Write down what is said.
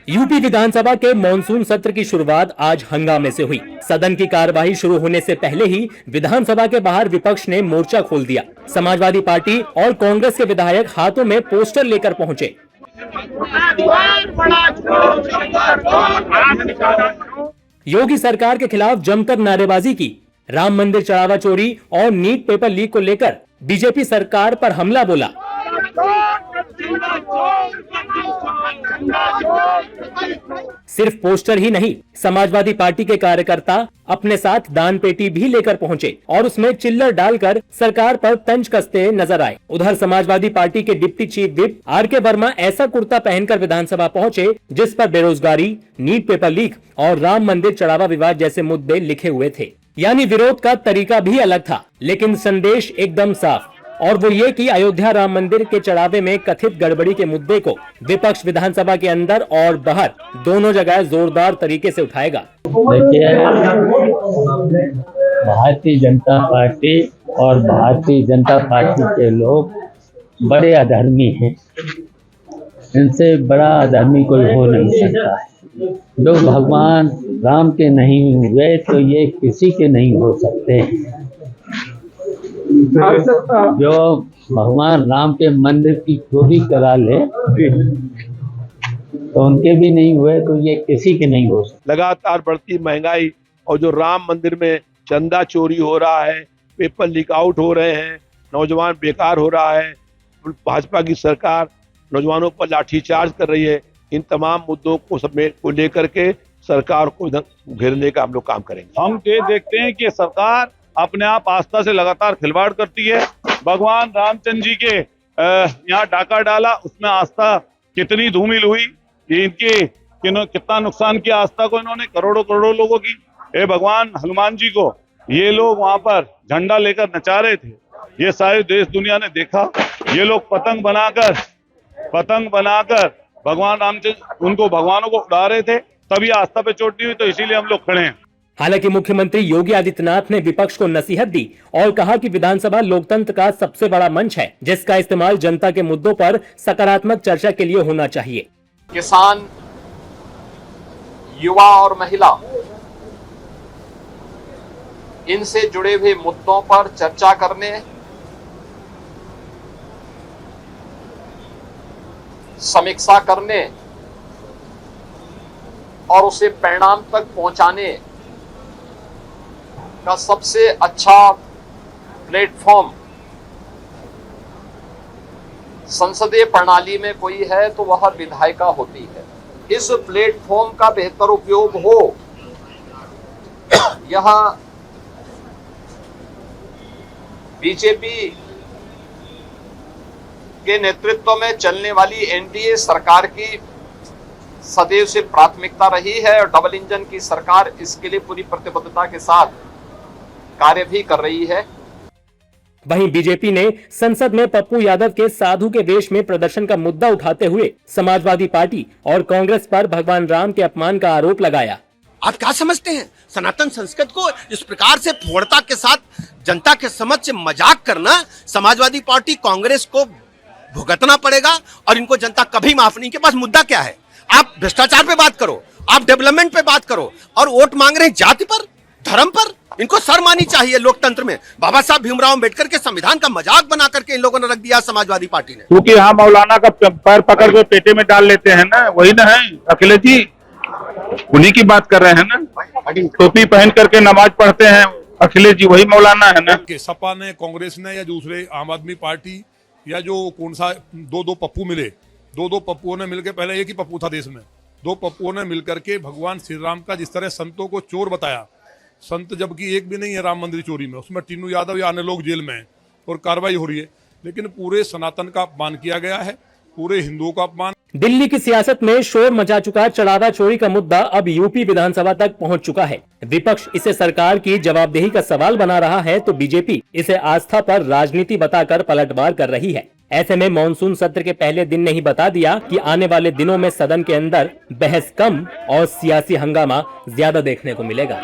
UP विधानसभा के monsoon सत्र की शुरुआत आज हंगामे से हुई। सदन की कार्यवाही शुरू होने से पहले ही विधानसभा के बाहर विपक्ष ने मोर्चा खोल दिया। समाजवादी पार्टी और कांग्रेस के विधायक हाथों में पोस्टर लेकर पहुंचे। योगी सरकार के खिलाफ जमकर नारेबाजी की। राम मंदिर चढ़ावा चोरी और नीट पेपर लीक को लेकर बीजेपी सरकार पर हमला बोला। सिर्फ पोस्टर ही नहीं, समाजवादी पार्टी के कार्यकर्ता अपने साथ दान पेटी भी लेकर पहुंचे और उसमें चिल्लर डालकर सरकार पर तंज कसते नजर आए। उधर समाजवादी पार्टी के deputy chief whip RK. Verma ऐसा कुर्ता पहनकर विधानसभा पहुंचे जिस पर बेरोजगारी, नीट पेपर लीक और राम मंदिर चढ़ावा विवाद जैसे मुद्दे लिखे हुए थे। यानी विरोध का तरीका भी अलग था, लेकिन संदेश एकदम साफ, और वो ये कि अयोध्या राम मंदिर के चढ़ावे में कथित गड़बड़ी के मुद्दे को विपक्ष विधानसभा के अंदर और बाहर दोनों जगह जोरदार तरीके से उठाएगा। देखिए, भारतीय जनता पार्टी और भारतीय जनता पार्टी के लोग बड़े अधर्मी हैं। इनसे बड़ा अधर्मी कोई हो नहीं सकता है। जो भगवान राम के नहीं हुए तो ये किसी के नहीं हो सकते। जो भगवान राम के मंदिर की चोरी करा ले तो उनके भी नहीं हुए तो ये किसी के नहीं हो सकते। लगातार बढ़ती महंगाई और जो राम मंदिर में चंदा चोरी हो रहा है, पेपर लीक आउट हो रहे हैं, नौजवान बेकार हो रहा है, भाजपा की सरकार नौजवानों पर लाठीचार्ज कर रही है। इन तमाम मुद्दों को लेकर के सरकार को घेरने का हम लोग काम करेंगे। हम ये देखते हैं कि सरकार अपने आप आस्था से लगातार खिलवाड़ करती है। भगवान रामचंद्र जी के यहाँ डाका डाला, उसमें आस्था कितनी धूमिल हुई, ये इनके कितना नुकसान किया आस्था को इन्होंने, करोड़ों करोड़ों लोगों की। भगवान हनुमान जी को ये लोग वहां पर झंडा लेकर नचा रहे थे, ये सारे देश दुनिया ने देखा। ये लोग पतंग बनाकर भगवान रामचंद्र उनको भगवानों को उड़ा रहे थे, तभी आस्था पे चोट नहीं हुई, तो इसीलिए हम लोग खड़े हैं। हालांकि मुख्यमंत्री योगी आदित्यनाथ ने विपक्ष को नसीहत दी और कहा कि विधानसभा लोकतंत्र का सबसे बड़ा मंच है, जिसका इस्तेमाल जनता के मुद्दों पर सकारात्मक चर्चा के लिए होना चाहिए। किसान, युवा और महिला, इनसे जुड़े हुए मुद्दों पर चर्चा करने, समीक्षा करने और उसे परिणाम तक पहुंचाने का सबसे अच्छा प्लेटफॉर्म संसदीय प्रणाली में कोई है तो वह विधायिका होती है। इस प्लेटफॉर्म का बेहतर उपयोग हो, यह बीजेपी के नेतृत्व में चलने वाली एनडीए सरकार की सदैव से प्राथमिकता रही है और डबल इंजन की सरकार इसके लिए पूरी प्रतिबद्धता के साथ कार्य भी कर रही है। वहीं बीजेपी ने संसद में पप्पू यादव के साधु के वेश में प्रदर्शन का मुद्दा उठाते हुए समाजवादी पार्टी और कांग्रेस पर भगवान राम के अपमान का आरोप लगाया। आप क्या समझते हैं, सनातन संस्कृत को इस प्रकार से फोड़ता के साथ जनता के समक्ष मजाक करना समाजवादी पार्टी कांग्रेस को भुगतना पड़ेगा और इनको जनता कभी माफ नहीं। के पास मुद्दा क्या है? आप भ्रष्टाचार पे बात करो, आप डेवलपमेंट पे बात करो, और वोट मांग रहे हैं जाति पर, धर्म पर। इनको शर्म आनी चाहिए लोकतंत्र में। बाबा साहब भीमराव अम्बेडकर के संविधान का मजाक बना करके इन लोगों ने रख दिया समाजवादी पार्टी ने। क्योंकि यहाँ मौलाना का पैर पकड़ के पेटे में डाल लेते हैं ना, वही ना है अखिलेश जी, उन्हीं की बात कर रहे हैं ना। टोपी पहन करके नमाज पढ़ते हैं अखिलेश जी, वही मौलाना है ना। सपा ने, कांग्रेस ने या दूसरे आम आदमी पार्टी या जो कौन सा दो पप्पू मिले, दो पप्पुओं ने मिलकर, पहले एक ही पप्पू था देश में, दो पप्पुओं ने मिलकर के भगवान श्री राम का जिस तरह संतों को चोर बताया, संत जबकि एक भी नहीं है राम मंदिर चोरी में, उसमें टीनू यादव या अन्य लोग जेल में हैं और कार्रवाई हो रही है, लेकिन पूरे सनातन का अपमान किया गया है, पूरे हिंदुओं का अपमान। दिल्ली की सियासत में शोर मचा चुका चढ़ावा चोरी का मुद्दा अब यूपी विधानसभा तक पहुंच चुका है। विपक्ष इसे सरकार की जवाबदेही का सवाल बना रहा है तो बीजेपी इसे आस्था पर राजनीति बताकर पलटवार कर रही है। ऐसे में मॉनसून सत्र के पहले दिन ने ही बता दिया कि आने वाले दिनों में सदन के अंदर बहस कम और सियासी हंगामा ज्यादा देखने को मिलेगा।